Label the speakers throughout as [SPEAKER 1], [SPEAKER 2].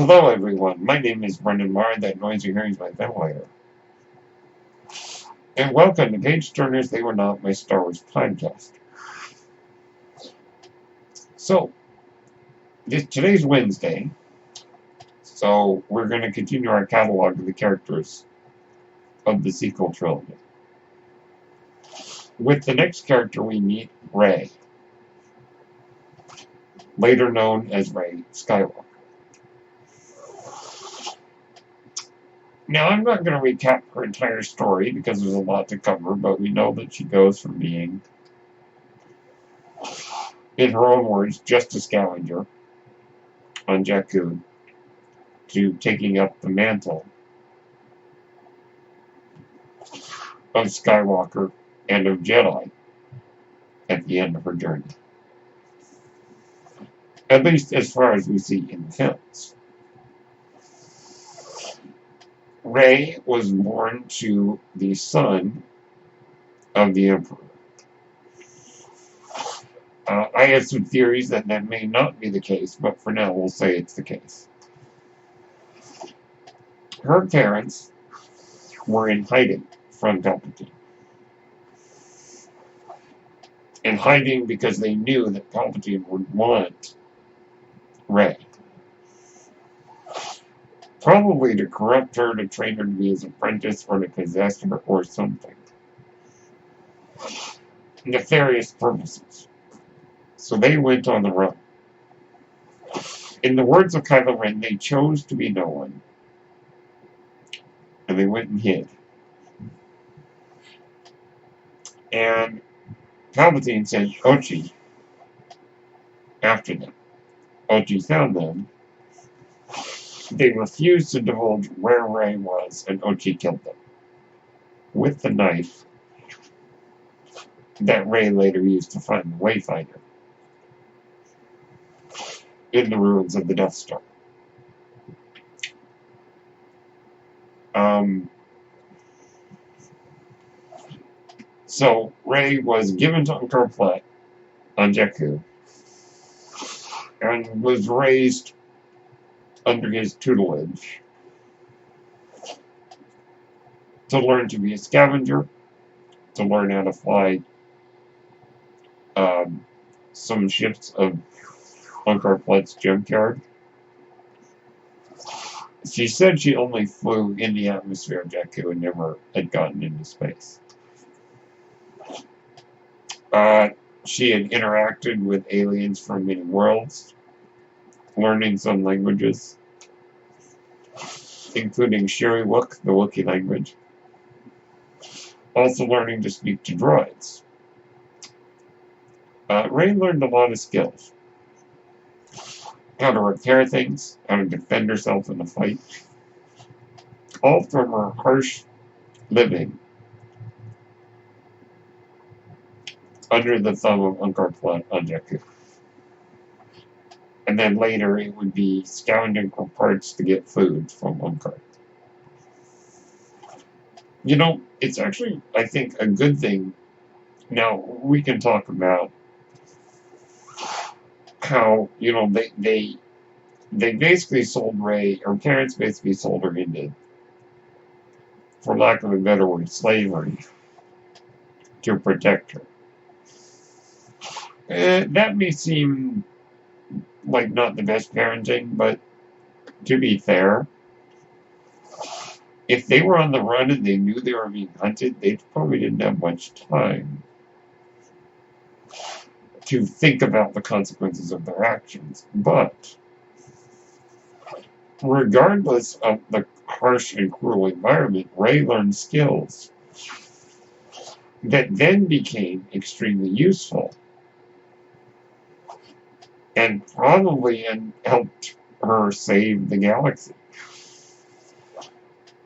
[SPEAKER 1] Hello everyone, my name is Brendan Marr, that noise you're hearing is my ventilator. And welcome to Page Turners They Were Not, my Star Wars podcast. So, today's Wednesday, so we're going to continue our catalog of the characters of the sequel trilogy. With the next character we meet, Rey, later known as Rey Skywalker. Now, I'm not going to recap her entire story because there's a lot to cover, but we know that she goes from being, in her own words, just a scavenger on Jakku to taking up the mantle of Skywalker and of Jedi at the end of her journey. At least as far as we see in the films. Rey was born to the son of the Emperor. I have some theories that may not be the case, but for now we'll say it's the case. Her parents were in hiding from Palpatine. In hiding because they knew that Palpatine would want Rey. Probably to corrupt her, to train her to be his apprentice, or to possess her, or something. Nefarious purposes. So they went on the run. In the words of Kylo Ren, they chose to be no one. And they went and hid. And Palpatine sent Ochi after them. Ochi found them. They refused to divulge where Rey was, and Ochi killed them. With the knife that Rey later used to find the Wayfinder in the ruins of the Death Star. So Rey was given to Unkar Plutt on Jakku and was raised under his tutelage to learn to be a scavenger, to learn how to fly some ships of Unkar Plutt's junkyard. She said she only flew in the atmosphere of Jakku and never had gotten into space. She had interacted with aliens from many worlds, learning some languages, including Shiriwook, the Wookiee language, also learning to speak to droids. Rey learned a lot of skills. How to repair things, how to defend herself in a fight, all from her harsh living under the thumb of Unkar Plutt on Jakku. And then later it would be scavenging for parts to get food from Unkar. You know, it's actually, I think, a good thing. Now, we can talk about how, you know, they basically sold Rey, her parents basically sold her into, for lack of a better word, slavery to protect her. That may seem like not the best parenting, but to be fair, if they were on the run and they knew they were being hunted, they probably didn't have much time to think about the consequences of their actions. But regardless of the harsh and cruel environment, Rey learned skills that then became extremely useful and probably helped her save the galaxy.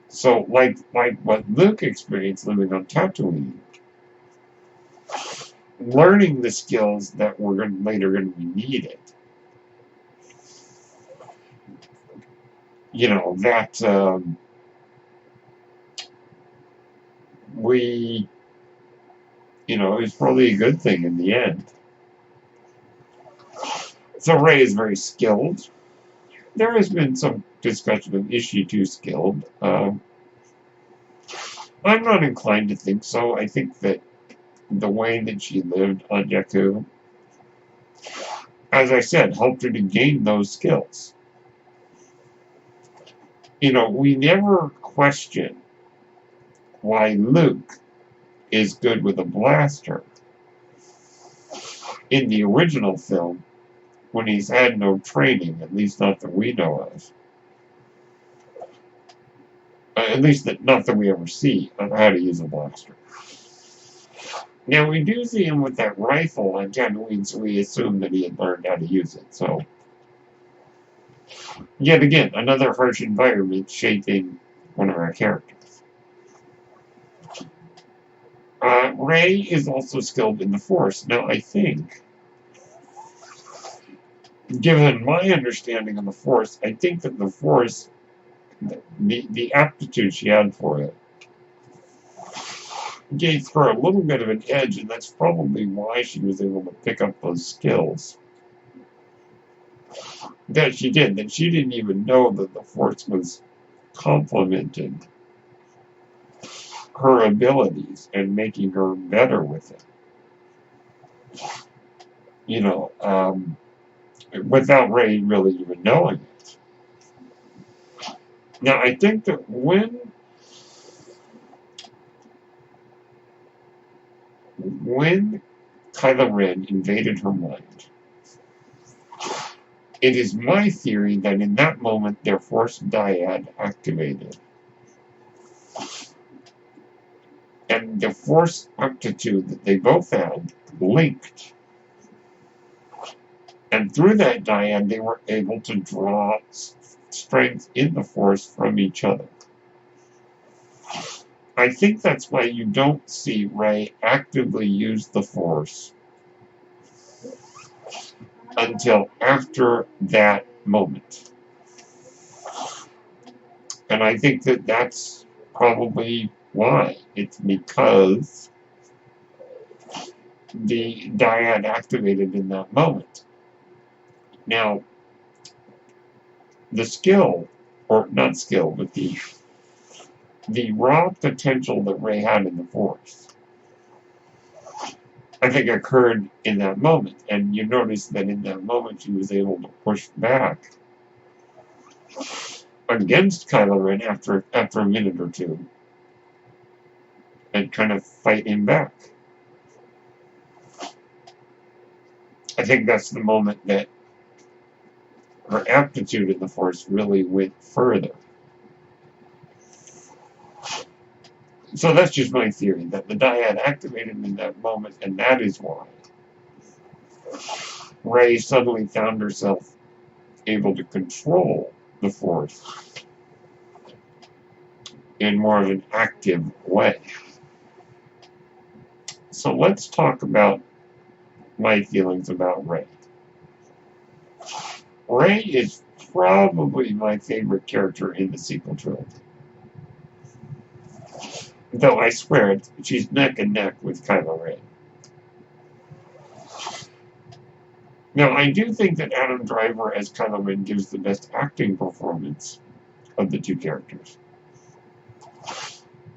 [SPEAKER 1] So, like what Luke experienced living on Tatooine, learning the skills that were later going to be needed. You know, that it's probably a good thing in the end. So Rey is very skilled. there has been some discussion of is she too skilled. I'm not inclined to think so. I think that the way that she lived on Jakku, as I said, helped her to gain those skills. We never question why Luke is good with a blaster in the original film when he's had no training, at least not that we know of. At least not that we ever see of how to use a blaster. Now, we do see him with that rifle on Tatooine, so we assume that he had learned how to use it. So, yet again, another harsh environment shaping one of our characters. Rey is also skilled in the Force. Now, I think, given my understanding of the Force, I think that the Force, the aptitude she had for it, gave her a little bit of an edge, and that's probably why she was able to pick up those skills that she did. That she didn't even know that the Force was complementing her abilities and making her better with it. Without Rey really even knowing it. Now, I think that when Kylo Ren invaded her mind, it is my theory that in that moment their Force dyad activated. And the Force aptitude that they both had linked. And through that dyad, they were able to draw strength in the Force from each other. I think that's why you don't see Rey actively use the Force until after that moment. And I think that that's probably why. It's because the dyad activated in that moment. Now, the skill, or not skill, but the raw potential that Rey had in the Force, I think occurred in that moment. And you notice that in that moment she was able to push back against Kylo Ren after a minute or two and kind of fight him back. I think that's the moment that her aptitude in the Force really went further. So that's just my theory, that the dyad activated in that moment, and that is why Rey suddenly found herself able to control the Force in more of an active way. So let's talk about my feelings about Rey. Rey is probably my favorite character in the sequel trilogy. Though I swear she's neck and neck with Kylo Ren. Now, I do think that Adam Driver as Kylo Ren gives the best acting performance of the two characters.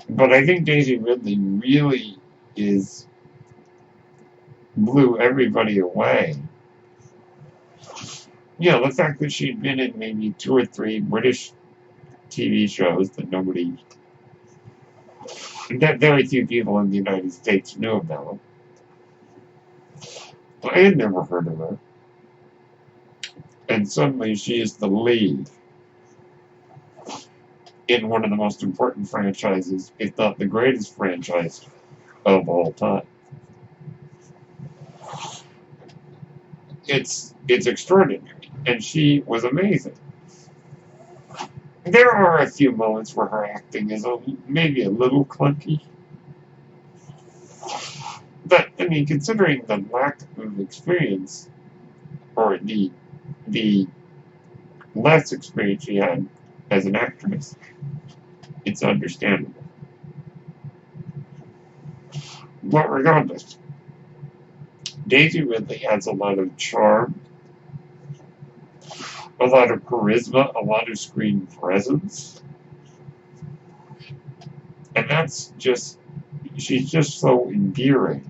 [SPEAKER 1] But I think Daisy Ridley really blew everybody away. The fact that she'd been in maybe 2 or 3 British TV shows that very few people in the United States knew about. I had never heard of her. And suddenly she is the lead in one of the most important franchises, if not the greatest franchise of all time. It's extraordinary, and she was amazing. There are a few moments where her acting is maybe a little clunky. But, considering the lack of experience, or the less experience she had as an actress, it's understandable. But regardless, Daisy Ridley adds a lot of charm a lot of charisma, a lot of screen presence. And that's just, she's just so endearing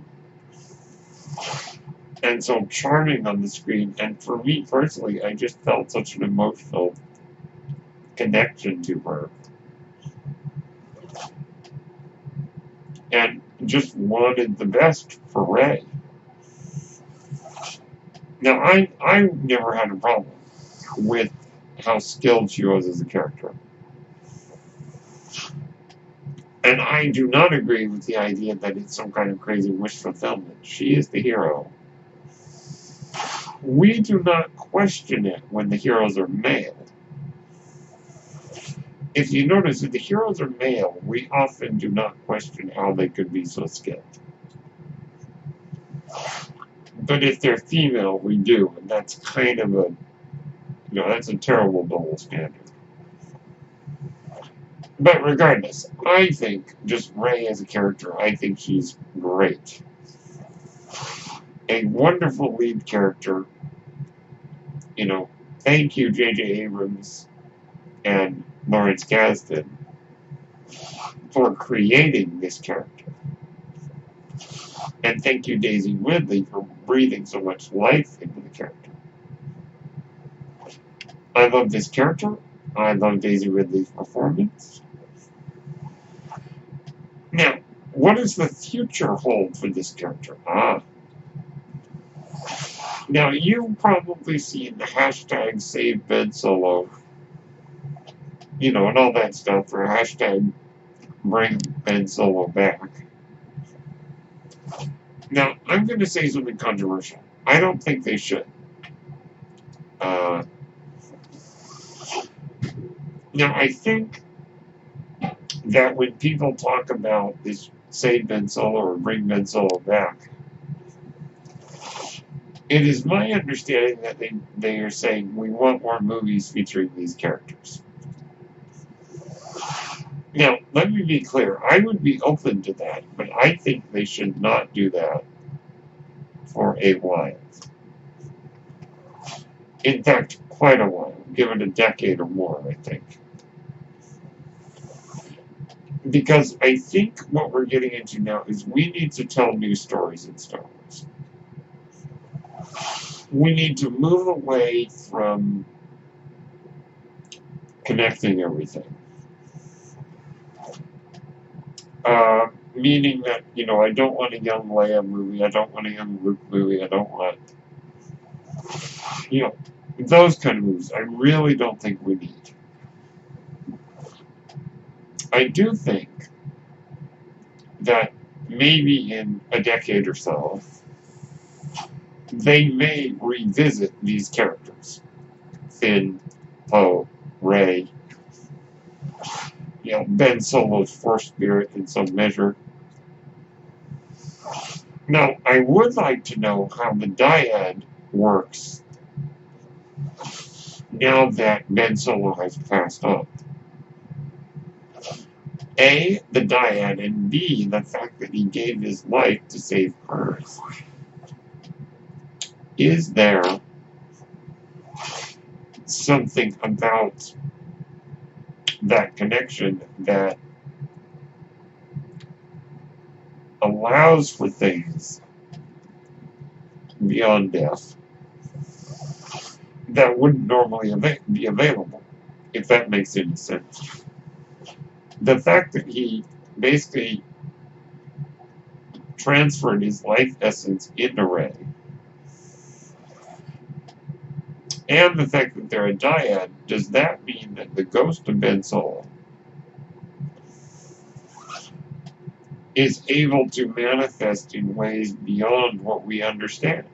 [SPEAKER 1] and so charming on the screen. And for me personally, I just felt such an emotional connection to her. And just wanted the best for Rey. Now, I never had a problem with how skilled she was as a character. And I do not agree with the idea that it's some kind of crazy wish fulfillment. She is the hero. We do not question it when the heroes are male. If you notice, if the heroes are male, we often do not question how they could be so skilled. But if they're female, we do, and that's kind of a, that's a terrible double standard. But regardless, I think just Rey as a character, I think she's great. A wonderful lead character. Thank you, J.J. Abrams and Lawrence Kasdan for creating this character. And thank you, Daisy Ridley, for breathing so much life into the character. I love this character. I love Daisy Ridley's performance. Now, what does the future hold for this character? Now, you've probably seen the hashtag Save Ben Solo, and all that stuff, or hashtag Bring Ben Solo back. Now, I'm going to say something controversial. I don't think they should. Now, I think that when people talk about this Save Ben Solo or Bring Ben Solo back, it is my understanding that they are saying we want more movies featuring these characters. Now, let me be clear. I would be open to that, but I think they should not do that for a while. In fact, quite a while. Give it a decade or more, I think. Because I think what we're getting into now is we need to tell new stories in Star Wars. We need to move away from connecting everything. Meaning that, I don't want a young Leia movie, I don't want a young Luke movie, I don't want, those kind of movies. I really don't think we need. I do think that maybe in a decade or so, they may revisit these characters. Finn, Poe, Rey, Ben Solo's Force spirit in some measure. Now, I would like to know how the dyad works now that Ben Solo has passed on. A, the dyad, and B, the fact that he gave his life to save hers. Is there something about that connection that allows for things beyond death that wouldn't normally be available, if that makes any sense? The fact that he basically transferred his life essence into Rey, and the fact that they're a dyad, does that mean that the ghost of Ben Solo is able to manifest in ways beyond what we understand?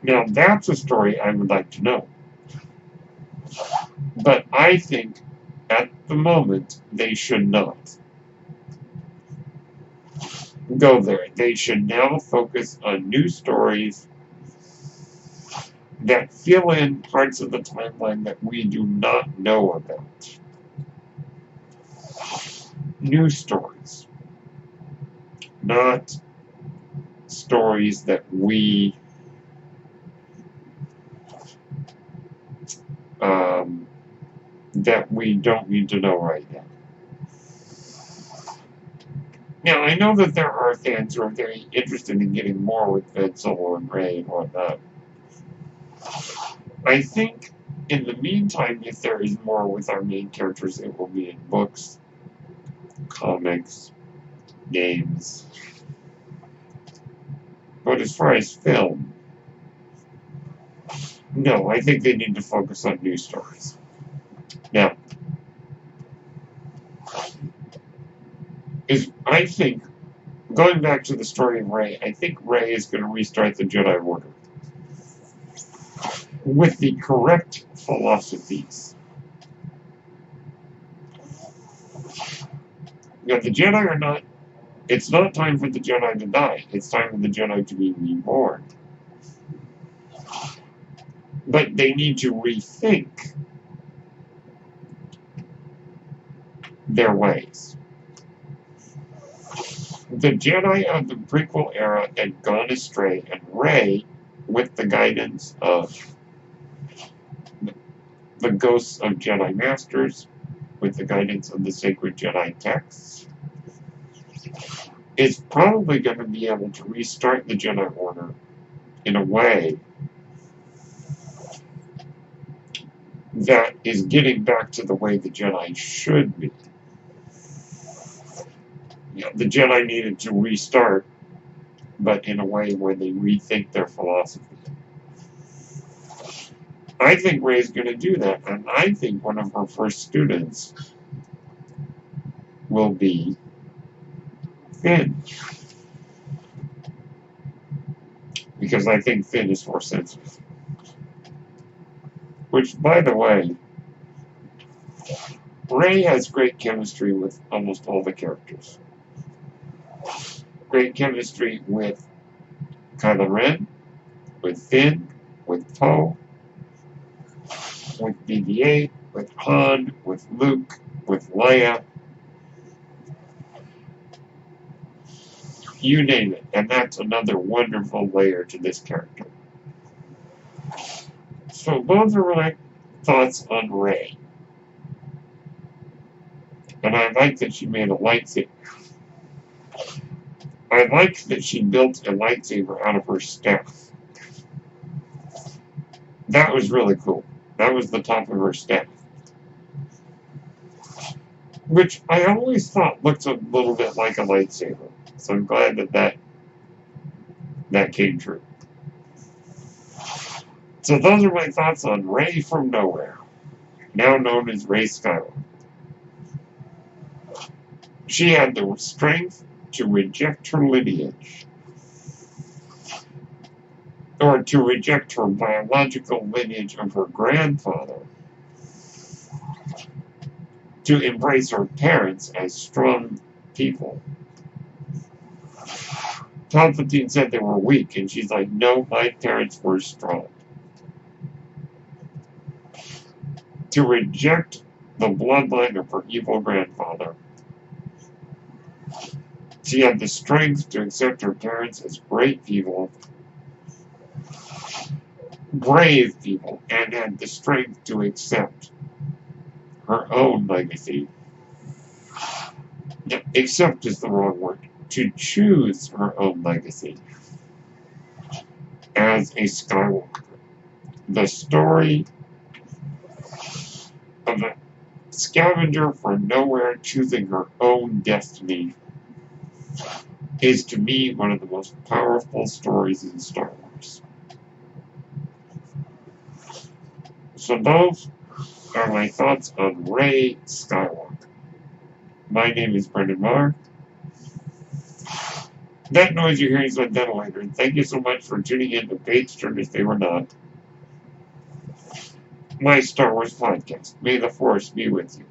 [SPEAKER 1] Now, that's a story I would like to know. But I think, at the moment, they should not go there. They should now focus on new stories that fill in parts of the timeline that we do not know about. New stories. Not stories that we that we don't need to know right now. Now, I know that there are fans who are very interested in getting more with Ben Solo and Rey and whatnot. I think, in the meantime, if there is more with our main characters, it will be in books, comics, games. But as far as film, no, I think they need to focus on new stories. Now, I think, going back to the story of Rey, I think Rey is going to restart the Jedi Order with the correct philosophies. Now, the Jedi are not. It's not time for the Jedi to die. It's time for the Jedi to be reborn. But they need to rethink their ways. The Jedi of the prequel era had gone astray, and Rey, with the guidance of the ghosts of Jedi Masters, with the guidance of the sacred Jedi texts, is probably going to be able to restart the Jedi Order in a way that is getting back to the way the Jedi should be. The Jedi needed to restart, but in a way where they rethink their philosophy. I think Rey's going to do that, and I think one of her first students will be Finn. Because I think Finn is more sensitive. Which, by the way, Rey has great chemistry with almost all the characters. Great chemistry with Kylo Ren, with Finn, with Poe, with BB-8, with Han, with Luke, with Leia. You name it, and that's another wonderful layer to this character. So those are my thoughts on Rey. And I like that she made a lightsaber. I like that she built a lightsaber out of her staff. That was really cool. That was the top of her staff. Which I always thought looked a little bit like a lightsaber. So I'm glad that came true. So those are my thoughts on Rey from Nowhere, now known as Rey Skywalker. She had the strength to reject her lineage, or to reject her biological lineage of her grandfather, to embrace her parents as strong people. Palpatine said they were weak, and she's like, no, my parents were strong. To reject the bloodline of her evil grandfather. She had the strength to accept her parents as great people, brave people, and had the strength to accept her own legacy. No, accept is the wrong word. To choose her own legacy as a Skywalker. The story of a scavenger from nowhere choosing her own destiny is, to me, one of the most powerful stories in Star Wars. So those are my thoughts on Rey Skywalker. My name is Brendan Marr. That noise you're hearing is my ventilator. Thank you so much for tuning in to Page Turners They Were Not, my Star Wars podcast. May the Force be with you.